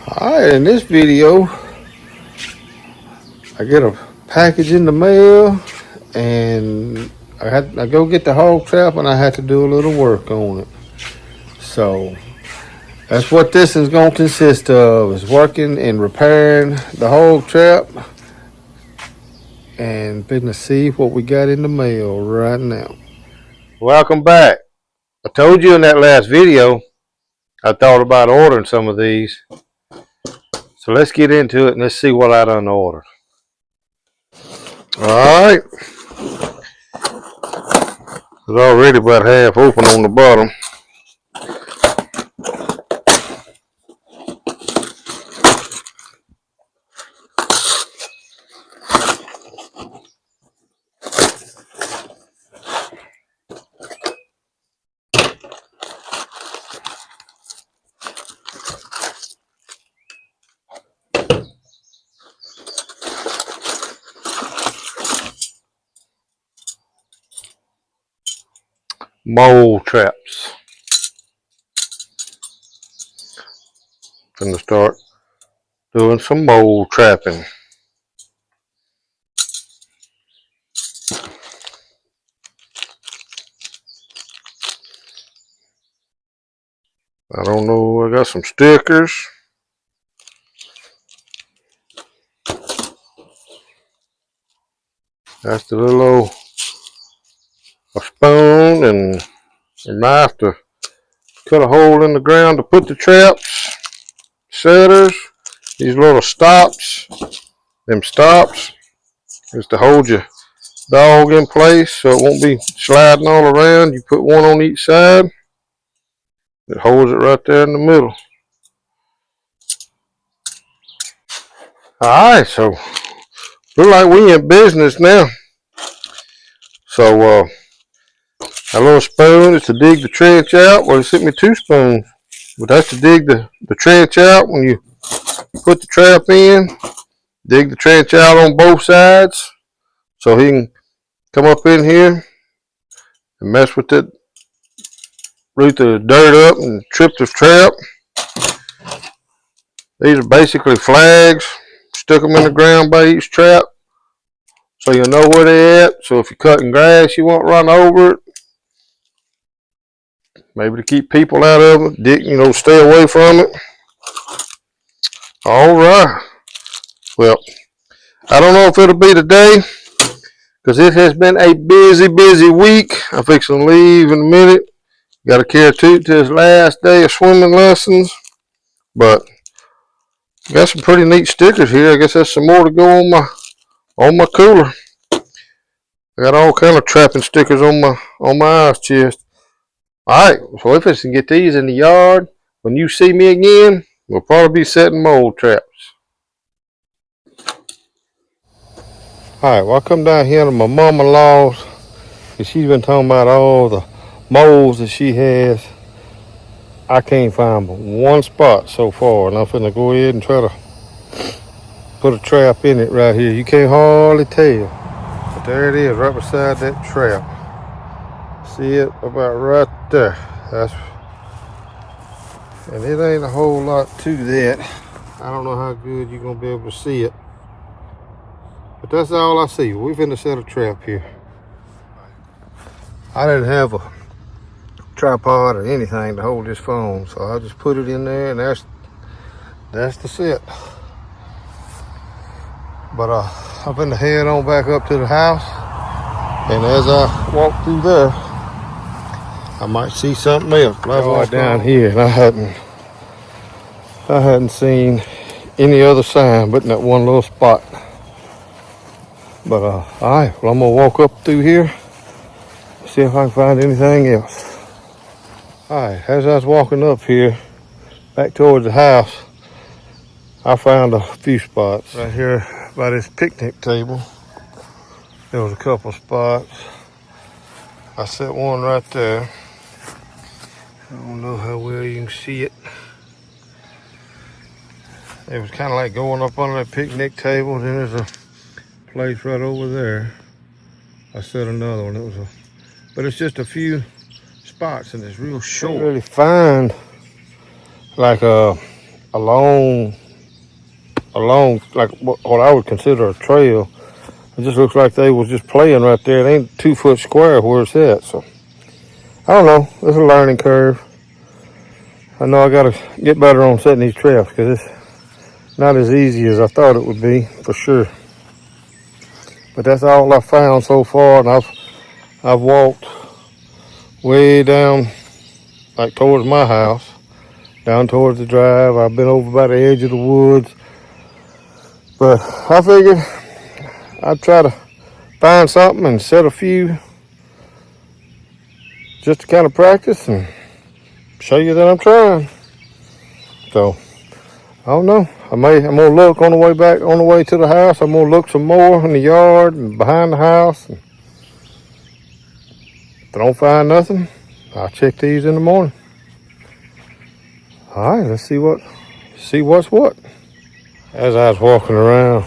Alright, in this video, I get a package in the mail and I go get the hog trap and I had to do a little work on it. So that's what this is going to consist of, is working and repairing the hog trap and finna see what we got in the mail right now. Welcome back. I told you in that last video I thought about ordering some of these. So let's get into it and let's see what I done ordered. Alright. It's already about half open on the bottom. Mole traps. Gonna start doing some mole trapping. I don't know, I got some stickers. That's the little old a spoon and a knife to cut a hole in the ground to put the traps, setters, these little stops. Them stops is to hold your dog in place so it won't be sliding all around. You put one on each side. It holds it right there in the middle. Alright, so look like we in business now. So a little spoon is to dig the trench out. Well, it sent me 2 spoons. But that's to dig the trench out when you put the trap in. Dig the trench out on both sides so he can come up in here and mess with it, root the dirt up and trip the trap. These are basically flags. Stick them in the ground by each trap so you'll know where they're at. So if you're cutting grass, you won't run over it. Maybe to keep people out of it, stay away from it. All right. Well, I don't know if it'll be today because it has been a busy week. I'm fixing to leave in a minute. Got to carry Toot to his last day of swimming lessons. But got some pretty neat stickers here. I guess there's some more to go on my cooler. I got all kind of trapping stickers on my ice chest. Alright, so if it's to get these in the yard, when you see me again, we'll probably be setting mole traps. Alright, well I come down here to my mama-in-law's, and she's been talking about all the moles that she has. I can't find but one spot so far, and I'm finna go ahead and try to put a trap in it right here. You can't hardly tell, but there it is, right beside that trap. See it about right there. And it ain't a whole lot to that. I don't know how good you're gonna be able to see it, but that's all I see. We finna set a trap here. I didn't have a tripod or anything to hold this phone, so I just put it in there, and that's the set. But I'm finna head on back up to the house, and as I walk through there, I might see something else. Right down here, and I hadn't seen any other sign but in that one little spot. But alright, well I'm gonna walk up through here, see if I can find anything else. Alright, as I was walking up here, back towards the house, I found a few spots. Right here by this picnic table, there was a couple spots. I set one right there. I don't know how well you can see it. It was kind of like going up under that picnic table. Then there's a place right over there. I set another one. But it's just a few spots and it's real short. I can't really find like a long, like what I would consider a trail. It just looks like they was just playing right there. It ain't 2 foot square where it's at. So I don't know. It's a learning curve. I know I gotta get better on setting these traps because it's not as easy as I thought it would be, for sure. But that's all I found so far, and I've walked way down, like towards my house, down towards the drive. I've been over by the edge of the woods, but I figured I'd try to find something and set a few just to kind of practice and show you that I'm trying. So I don't know. I'm gonna look on the way back, on the way to the house. I'm gonna look some more in the yard and behind the house. And if I don't find nothing, I'll check these in the morning. All right, let's see what's what. As I was walking around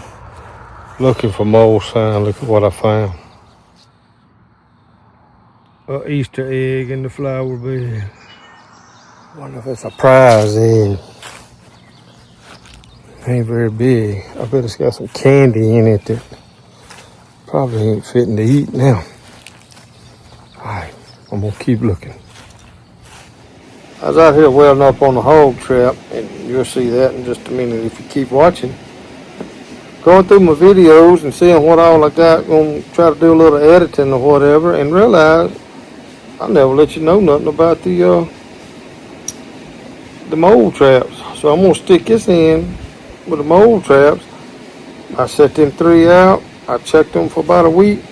looking for mole sign, look at what I found. An Easter egg in the flower bed. Wonder if it's a prize egg. Ain't very big. I bet it's got some candy in it that probably ain't fitting to eat now. Alright, I'm gonna keep looking. I was out here welding up on the hog trap, and you'll see that in just a minute if you keep watching. Going through my videos and seeing what all I got, gonna try to do a little editing or whatever, and realize I never let you know nothing about the mole traps. So I'm gonna stick this in with the mole traps. I set them 3 out. I checked them for about a week.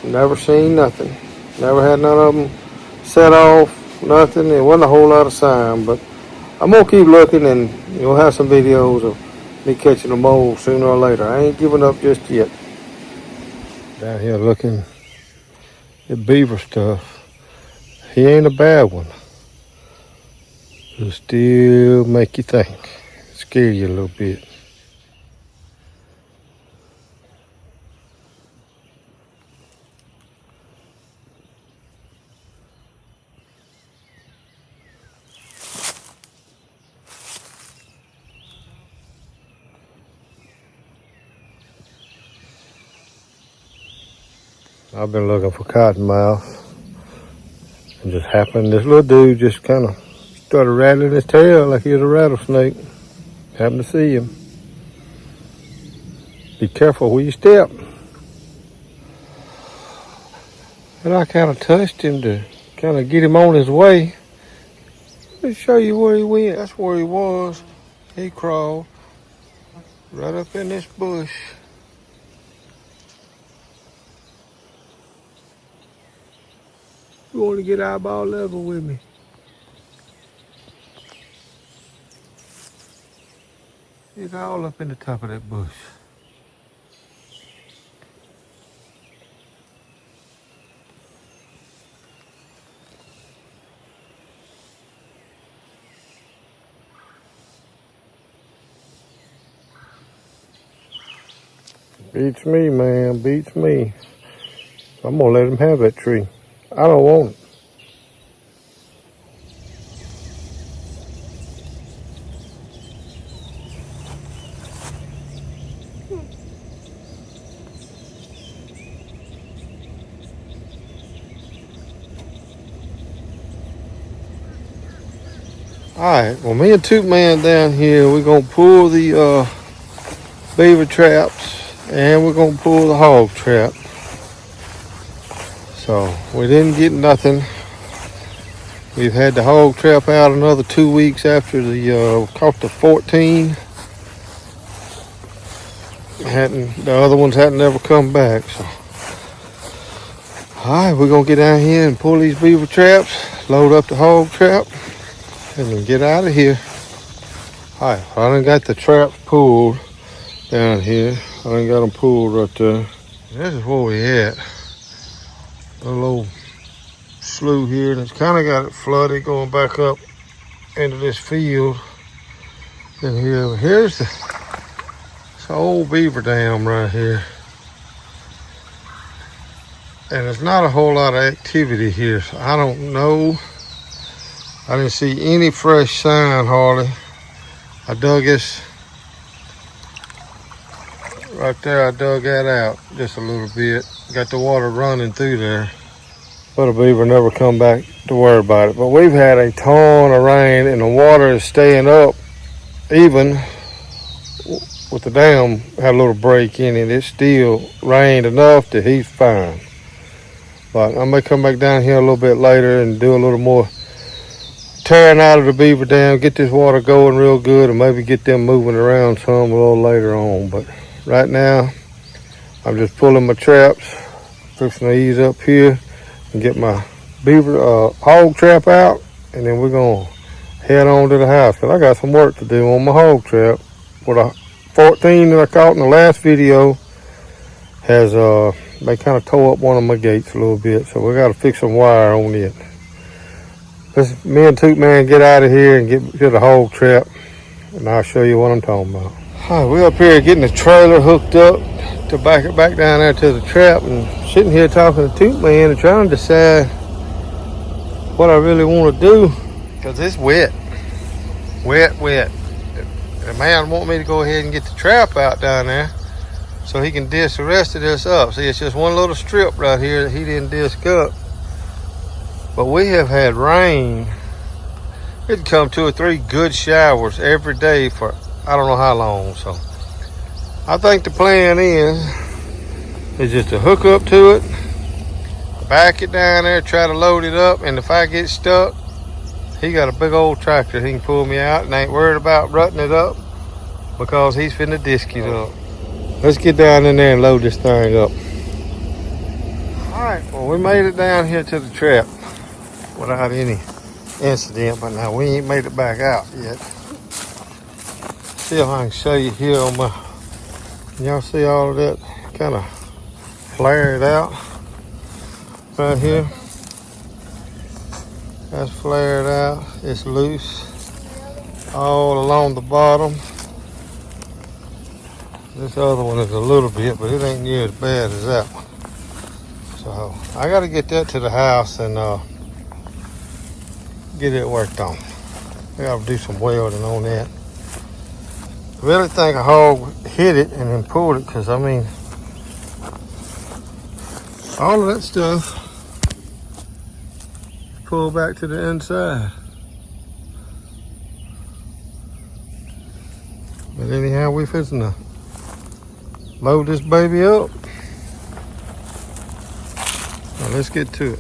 Never seen nothing. Never had none of them set off. Nothing. There wasn't a whole lot of sign, but I'm gonna keep looking, and you'll have some videos of me catching a mole sooner or later. I ain't giving up just yet. Down here looking at beaver stuff. He ain't a bad one. It'll still make you think. Scare you a little bit. I've been looking for cottonmouth, and just happened, this little dude just kind of started rattling his tail like he was a rattlesnake. Happened to see him. Be careful where you step. And I kind of touched him to kind of get him on his way. Let me show you where he went. That's where he was. He crawled right up in this bush. You want to get eyeball level with me? He's all up in the top of that bush. Beats me, man, beats me. I'm gonna let him have that tree. I don't want it. Alright, well, me and Toot Man down here, we're gonna pull the beaver traps, and we're gonna pull the hog trap. So we didn't get nothing. We've had the hog trap out another 2 weeks after the caught the 14. The other ones hadn't ever come back. So alright, we're gonna get down here and pull these beaver traps, load up the hog trap, and then get out of here. Alright, I done got the traps pulled down here. I done got them pulled right there. This is where we at. A little slough here, and it's kind of got it flooded going back up into this field. And here's the old beaver dam right here. And there's not a whole lot of activity here, so I don't know. I didn't see any fresh sign hardly I dug this right there. I dug that out just a little bit. Got the water running through there. But a beaver never come back to worry about it. But we've had a ton of rain and the water is staying up even with the dam had a little break in it. It still rained enough that he's fine. But I may come back down here a little bit later and do a little more tearing out of the beaver dam, get this water going real good, and maybe get them moving around some a little later on. But right now, I'm just pulling my traps, fixing to ease up here and get my beaver hog trap out, and then we're gonna head on to the house because I got some work to do on my hog trap. With a 14 that I caught in the last video has they kind of tore up one of my gates a little bit, so we got to fix some wire on it. Let's me and Toot Man get out of here and get to the hog trap, and I'll show you what I'm talking about. All right, we're up here getting the trailer hooked up to back it back down there to the trap, and sitting here talking to Toot Man and trying to decide what I really want to do because it's wet. The man want me to go ahead and get the trap out down there so he can disc the rest of this up. See, it's just one little strip right here that he didn't disc up. But we have had rain. It'd come 2 or 3 good showers every day for I don't know how long. So I think the plan is just to hook up to it, back it down there, try to load it up, and if I get stuck, he got a big old tractor. He can pull me out and ain't worried about rutting it up because he's finna disc it up. Let's get down in there and load this thing up. All right, well, we made it down here to the trap without any incident, but now we ain't made it back out yet. See if I can show you here on my, y'all see all of that kind of flared out right here. That's flared out, it's loose all along the bottom. This other one is a little bit, but it ain't near as bad as that one. So I gotta get that to the house and get it worked on. I gotta do some welding on that. I really think a hog hit it and then pulled it, because I mean, all of that stuff pulled back to the inside. But anyhow, we fixing to load this baby up. Now let's get to it.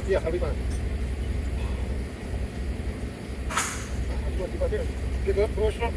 Yeah, I'll be fine. Get up, push up.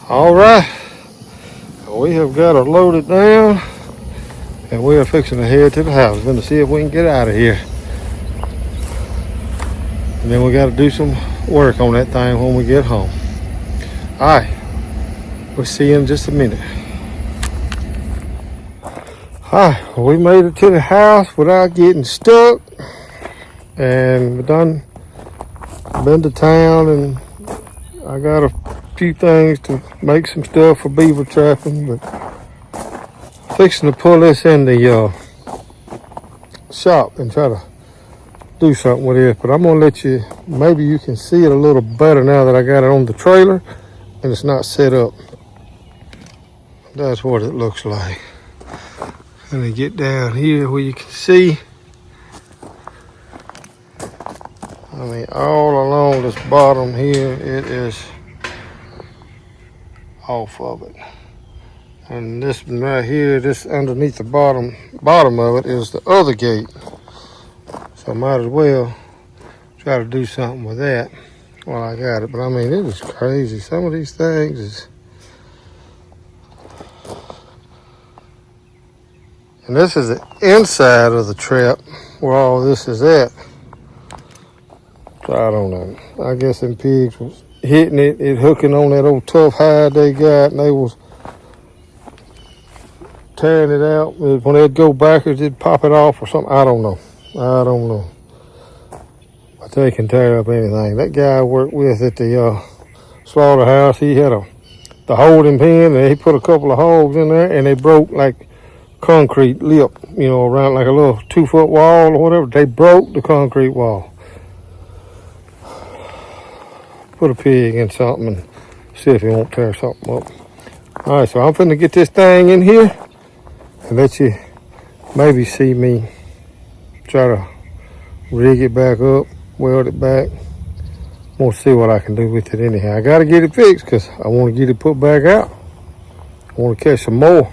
All right, we have got her loaded down and we are fixing to head to the house. Going to see if we can get out of here. And then we got to do some work on that thing when we get home. All right, we'll see you in just a minute. All right, we made it to the house without getting stuck. And we done been to town and I got a few things to make some stuff for beaver trapping, but fixing to pull this in the shop and try to do something with it. But I'm gonna let you, maybe you can see it a little better now that I got it on the trailer and it's not set up. That's what it looks like. And then get down here where you can see, I mean, all along this bottom here, it is off of it. And this one right here, this underneath the bottom of it is the other gate. So I might as well try to do something with that while I got it. But I mean, it is crazy. Some of these things is, and this is the inside of the trap where all this is at. So I don't know. I guess them pigs was hitting it hooking on that old tough hide they got, and they was tearing it out. When they'd go backwards, it'd pop it off or something. I don't know. But they can tear up anything. That guy I worked with at the slaughterhouse, he had the holding pen, and he put a couple of hogs in there, and they broke like concrete lip, you know, around like a little 2-foot wall or whatever. They broke the concrete wall. Put a pig in something and see if he won't tear something up. All right, so I'm finna get this thing in here and let you maybe see me try to rig it back up, weld it back. I'm gonna see what I can do with it anyhow. I gotta get it fixed because I want to get it put back out. I want to catch some more.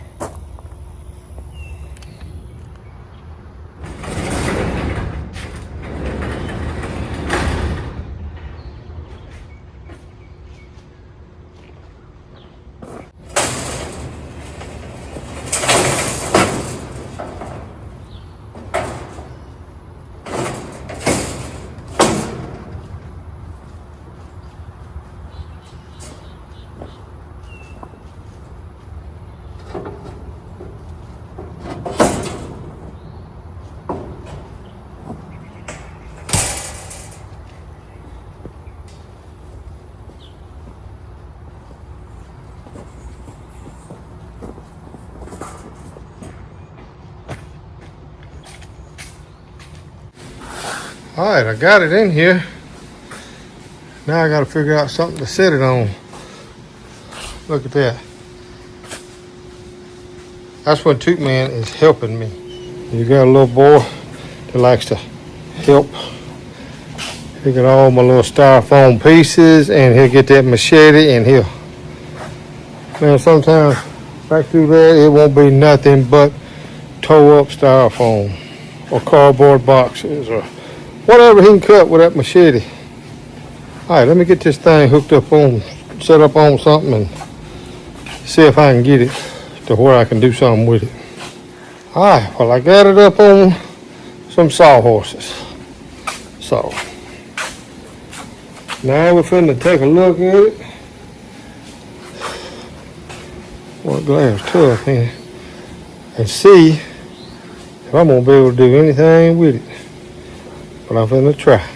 Alright, I got it in here. Now I gotta figure out something to set it on. Look at that. That's when Toot Man is helping me. You got a little boy that likes to help. He got all my little styrofoam pieces, and he'll get that machete, and he'll, man, sometimes back through there it won't be nothing but tow up styrofoam or cardboard boxes or whatever he can cut with that machete. Alright, let me get this thing hooked up on, set up on something and see if I can get it to where I can do something with it. Alright, well I got it up on some sawhorses. So, now we're finna take a look at it. What glass tough, man. And see if I'm gonna be able to do anything with it. But I'm finna try.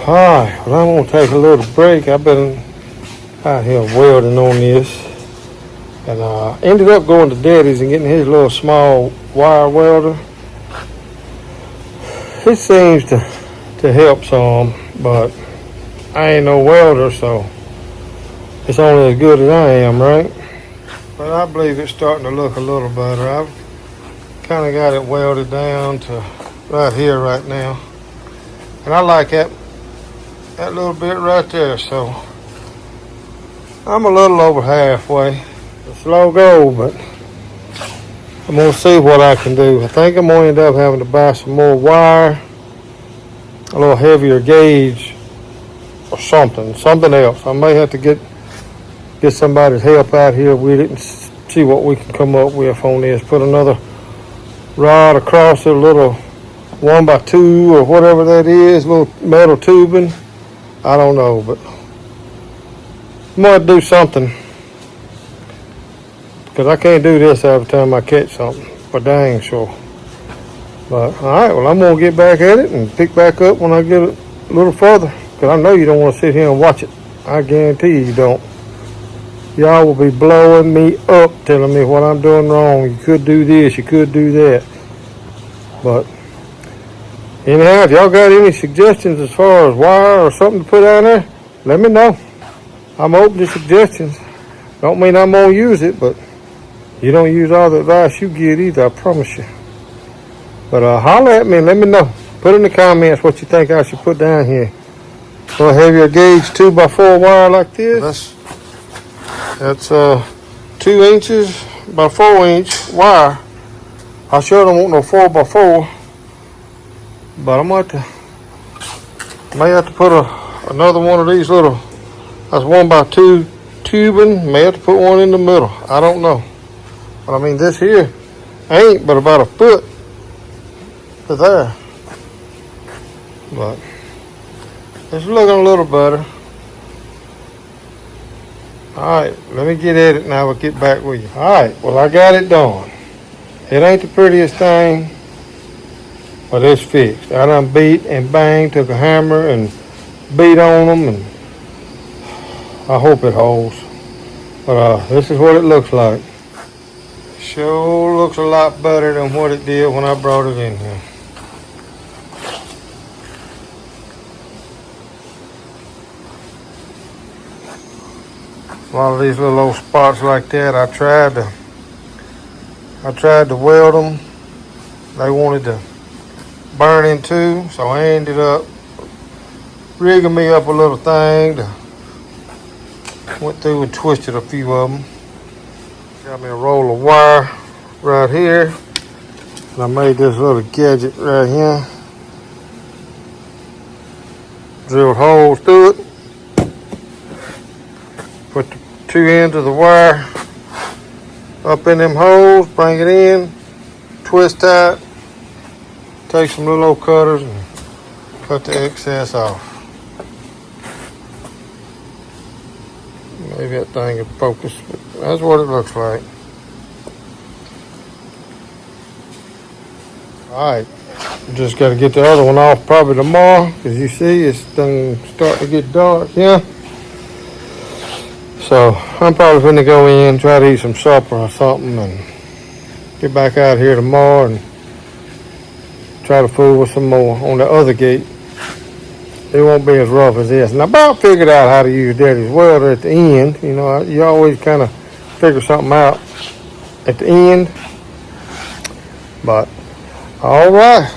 Alright, well I'm gonna take a little break. I've been out here welding on this. And ended up going to Daddy's and getting his little small wire welder. It seems to help some, but I ain't no welder, so it's only as good as I am, right? But I believe it's starting to look a little better. I've kind of got it welded down to right here right now. And I like that little bit right there, so I'm a little over halfway. It's slow go, but I'm gonna see what I can do. I think I'm gonna end up having to buy some more wire, a little heavier gauge, or something else. I may have to get somebody's help out here with it and see what we can come up with on this. Put another rod across it, a little 1x2 or whatever that is, little metal tubing. I don't know, but I'm gonna do something, because I can't do this every time I catch something, for dang sure. But alright, well I'm gonna get back at it and pick back up when I get a little further, because I know you don't want to sit here and watch it. I guarantee you don't. Y'all will be blowing me up, telling me what I'm doing wrong. You could do this, you could do that. But anyhow, if y'all got any suggestions as far as wire or something to put down there, let me know. I'm open to suggestions. Don't mean I'm gonna use it, but you don't use all the advice you get either, I promise you. But holler at me and let me know. Put in the comments what you think I should put down here. A little heavier gauge 2x4 wire like this. That's 2 inches by 4 inch wire. I sure don't want no 4x4, but I may have to put another one of these little, that's 1x2 tubing. May have to put one in the middle. I don't know. But I mean, this here ain't but about a foot to there. But it's looking a little better. Alright, let me get at it now. We'll get back with you. Alright, well I got it done. It ain't the prettiest thing, but it's fixed. I done beat and banged, took a hammer and beat on them and I hope it holds. But this is what it looks like. Sure looks a lot better than what it did when I brought it in here. A lot of these little old spots like that, I tried to weld them. They wanted to burn in two, so I ended up rigging me up a little thing. Went through and twisted a few of them. Got me a roll of wire right here. And I made this little gadget right here. Drilled holes through it. Put the two ends of the wire up in them holes, bring it in, twist tight, take some little old cutters and cut the excess off. Maybe that thing will focus, but that's what it looks like. Alright, just got to get the other one off probably tomorrow, because you see it's starting to get dark here. So I'm probably going to go in, try to eat some supper or something, and get back out here tomorrow and try to fool with some more on the other gate. It won't be as rough as this. And I about figured out how to use Daddy's welder at the end. You know, you always kind of figure something out at the end. But, all right.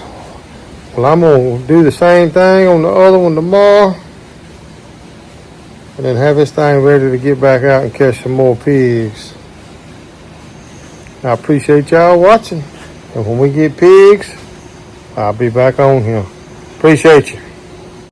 Well, I'm going to do the same thing on the other one tomorrow. And then have this thing ready to get back out and catch some more pigs. I appreciate y'all watching. And when we get pigs, I'll be back on here. Appreciate you.